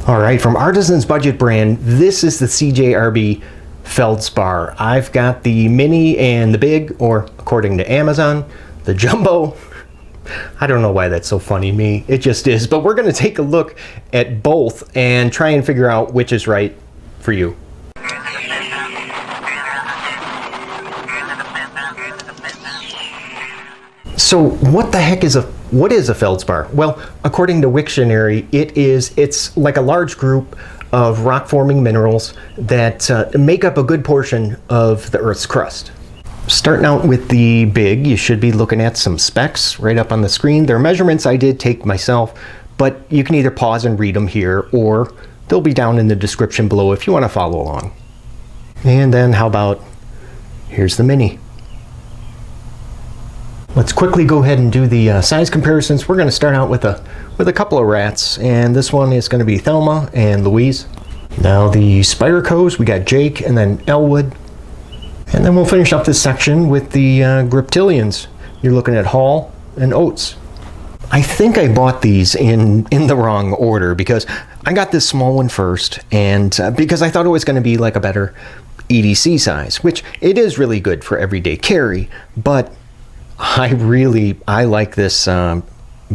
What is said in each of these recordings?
All right, from Artisan's budget brand, this is the CJRB Feldspar. I've got the mini and the big, or according to Amazon, the jumbo. I don't know why that's so funny to me. It just is. But we're going to take a look at both and try and figure out which is right for you. So what the heck is what is a feldspar? Well, according to Wiktionary, it's like a large group of rock-forming minerals that make up a good portion of the Earth's crust. Starting out with the big, you should be looking at some specs right up on the screen. Their measurements I did take myself, but you can either pause and read them here, or they'll be down in the description below if you want to follow along. And then how about, here's the mini. Let's quickly go ahead and do the size comparisons. We're going to start out with a couple of rats, and this one is going to be Thelma and Louise. Now the Spiracos, we got Jake and then Elwood. And then we'll finish up this section with the Griptilians. You're looking at Hall and Oates. I think I bought these in the wrong order because I got this small one first, and because I thought it was going to be like a better EDC size, which it is really good for everyday carry, but I like this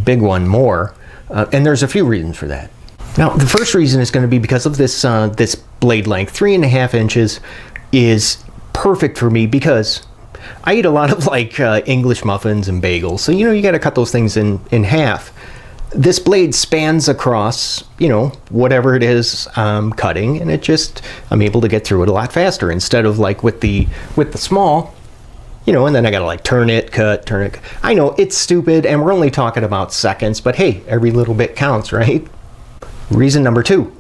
big one more, and there's a few reasons for that. Now, the first reason is going to be because of this this blade length. 3.5 inches is perfect for me because I eat a lot of like English muffins and bagels, so you got to cut those things in half. This blade spans across whatever it is I'm cutting, and I'm able to get through it a lot faster instead of like with the small. And then I gotta like turn it, cut. I know it's stupid, and we're only talking about seconds, but hey, every little bit counts, right? Reason number 2,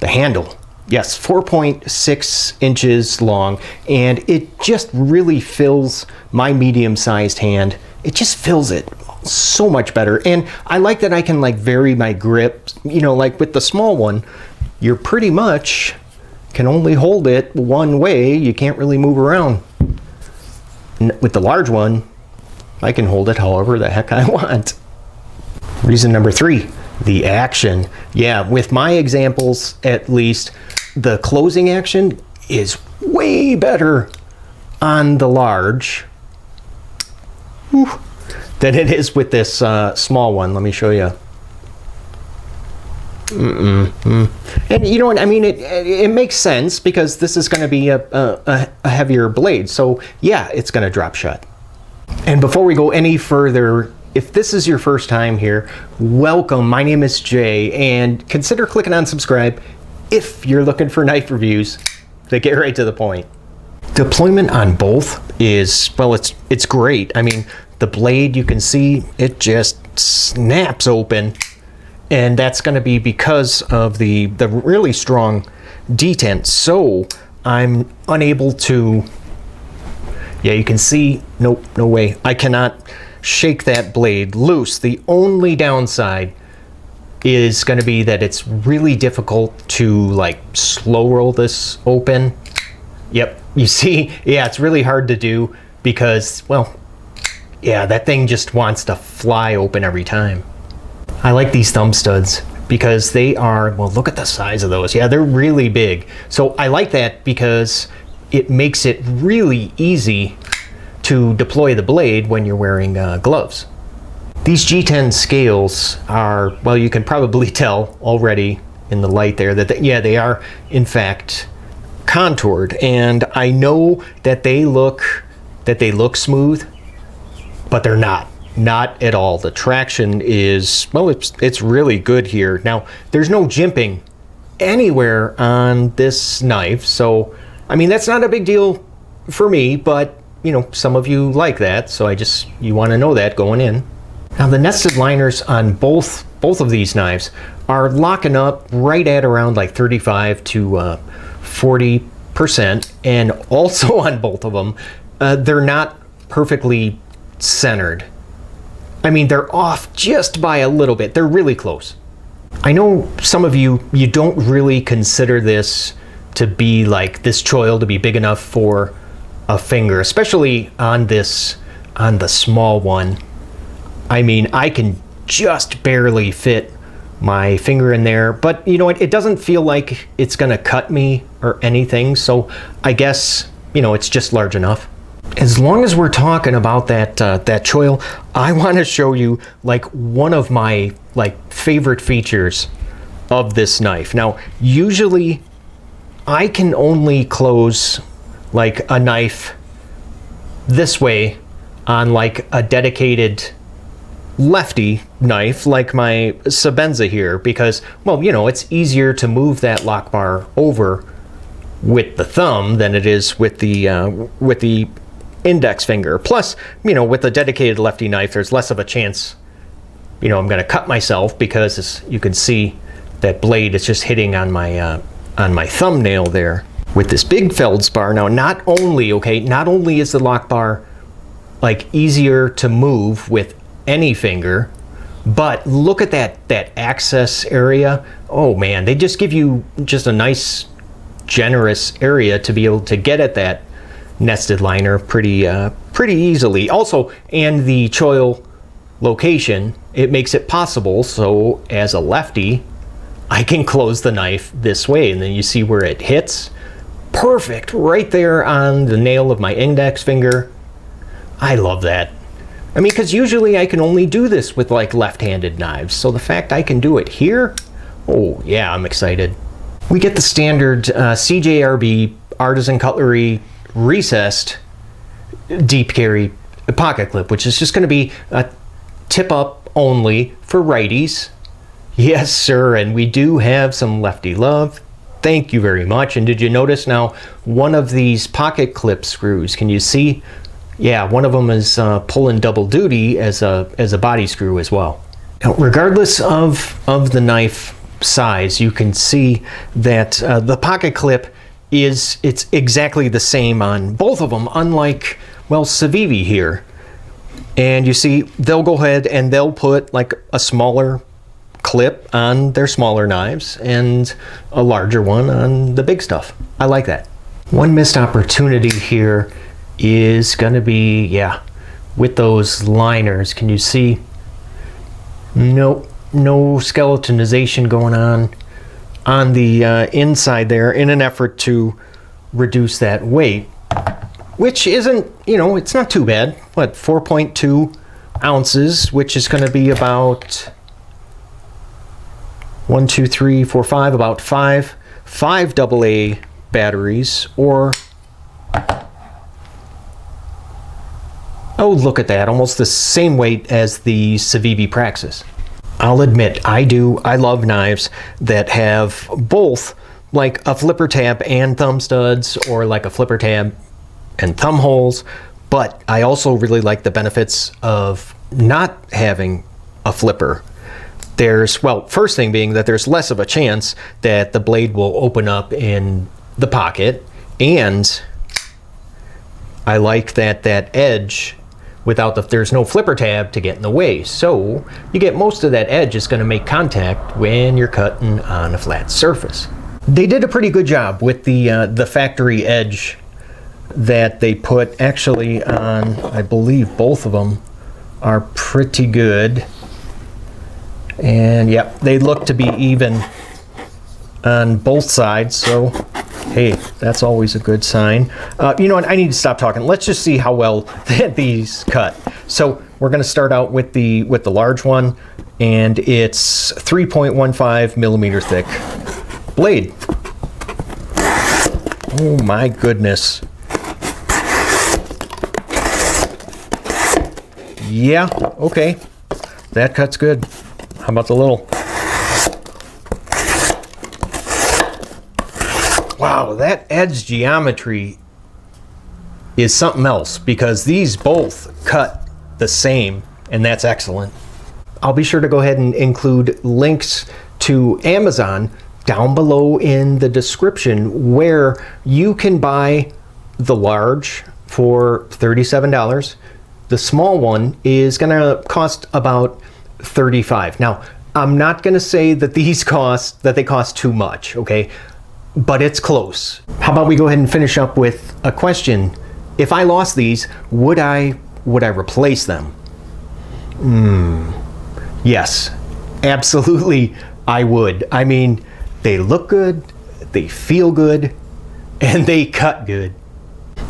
the handle. Yes, 4.6 inches long, and it just really fills my medium-sized hand. It just fills it so much better, and I like that I can like vary my grip. Like with the small one, you're pretty much can only hold it one way. You can't really move around. With the large one, I can hold it however the heck I want. Reason number 3, the action. Yeah, with my examples, at least, the closing action is way better on the large than it is with this small one. Let me show you. And you know what I mean, it makes sense because this is going to be a heavier blade, so yeah, it's going to drop shut. And before we go any further, if this is your first time here, welcome. My name is Jay, and consider clicking on subscribe if you're looking for knife reviews that get right to the point. Deployment on both is, well, it's great. I mean, the blade, you can see it just snaps open. And that's going to be because of the really strong detent. So I'm unable to, yeah, you can see, nope, no way. I cannot shake that blade loose. The only downside is going to be that it's really difficult to like slow roll this open. Yep, you see, yeah, it's really hard to do because, well, yeah, that thing just wants to fly open every time. I like these thumb studs because they are, well, look at the size of those. Yeah, they're really big. So I like that because it makes it really easy to deploy the blade when you're wearing gloves. These G10 scales are, well, you can probably tell already in the light there that they are in fact contoured, and I know that they look smooth, but they're not. Not at all. The traction is, well, it's really good here. Now, there's no jimping anywhere on this knife, so I mean that's not a big deal for me, but some of you like that, so you want to know that going in. Now the nested liners on both of these knives are locking up right at around like 35 to 40%, and also on both of them, they're not perfectly centered. I mean, they're off just by a little bit. They're really close. I know some of you don't really consider this to be like this choil to be big enough for a finger, especially on the small one. I mean, I can just barely fit my finger in there, but you know what, it doesn't feel like it's gonna cut me or anything, so I guess, you know, it's just large enough. As long as we're talking about that that choil, I want to show you like one of my favorite features of this knife. Now, usually I can only close like a knife this way on like a dedicated lefty knife like my Sebenza here, because, well, you know, it's easier to move that lock bar over with the thumb than it is with the index finger. Plus, you know, with a dedicated lefty knife, there's less of a chance, you know, I'm going to cut myself, because as you can see, that blade is just hitting on my thumbnail there. With this big Feldspar, now not only is the lock bar like easier to move with any finger, but look at that access area. Oh man, they just give you just a nice generous area to be able to get at that nested liner pretty easily. Also, and the choil location, it makes it possible, so as a lefty I can close the knife this way, and then you see where it hits perfect right there on the nail of my index finger. I love that. I mean, because usually I can only do this with like left-handed knives, so the fact I can do it here, oh yeah, I'm excited. We get the standard CJRB Artisan Cutlery recessed deep carry pocket clip, which is just going to be a tip up only for righties. Yes sir, and we do have some lefty love. Thank you very much. And did you notice now one of these pocket clip screws, can you see? Yeah, one of them is pulling double duty as a body screw as well. Now, regardless of the knife size, you can see that the pocket clip it's exactly the same on both of them, unlike, well, Civivi here. And you see they'll go ahead and they'll put like a smaller clip on their smaller knives and a larger one on the big stuff. I like that. One missed opportunity here is going to be, yeah, with those liners. Can you see? No skeletonization going on the inside there in an effort to reduce that weight, which isn't, you know, it's not too bad. What, 4.2 ounces, which is going to be about 1, 2, 3, 4, 5, about five AA batteries, or oh, look at that, almost the same weight as the Civivi Praxis. I'll admit, I love knives that have both like a flipper tab and thumb studs, or like a flipper tab and thumb holes, but I also really like the benefits of not having a flipper. There's, well, first thing being that there's less of a chance that the blade will open up in the pocket, and I like that edge without there's no flipper tab to get in the way, so you get most of that edge is going to make contact when you're cutting on a flat surface. They did a pretty good job with the factory edge that they put actually on, I believe both of them are pretty good, and yep, they look to be even on both sides, so hey, that's always a good sign. You know what, I need to stop talking. Let's just see how well these cut. So we're going to start out with the large one, and it's 3.15 millimeter thick blade. Oh my goodness. Yeah, okay, that cuts good. How about the little? Wow, that edge geometry is something else, because these both cut the same, and that's excellent. I'll be sure to go ahead and include links to Amazon down below in the description, where you can buy the large for $37. The small one is going to cost about $35. Now, I'm not going to say that they cost too much, okay? But it's close. How about we go ahead and finish up with a question. If I lost these, would I replace them? Yes, absolutely I would. I mean, they look good, they feel good, and they cut good.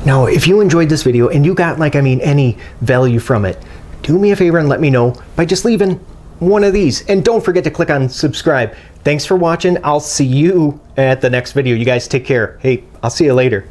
Now, if you enjoyed this video and you got, like, I mean, any value from it, do me a favor and let me know by just leaving one of these. And don't forget to click on subscribe. Thanks for watching. I'll see you at the next video. You guys take care. Hey, I'll see you later.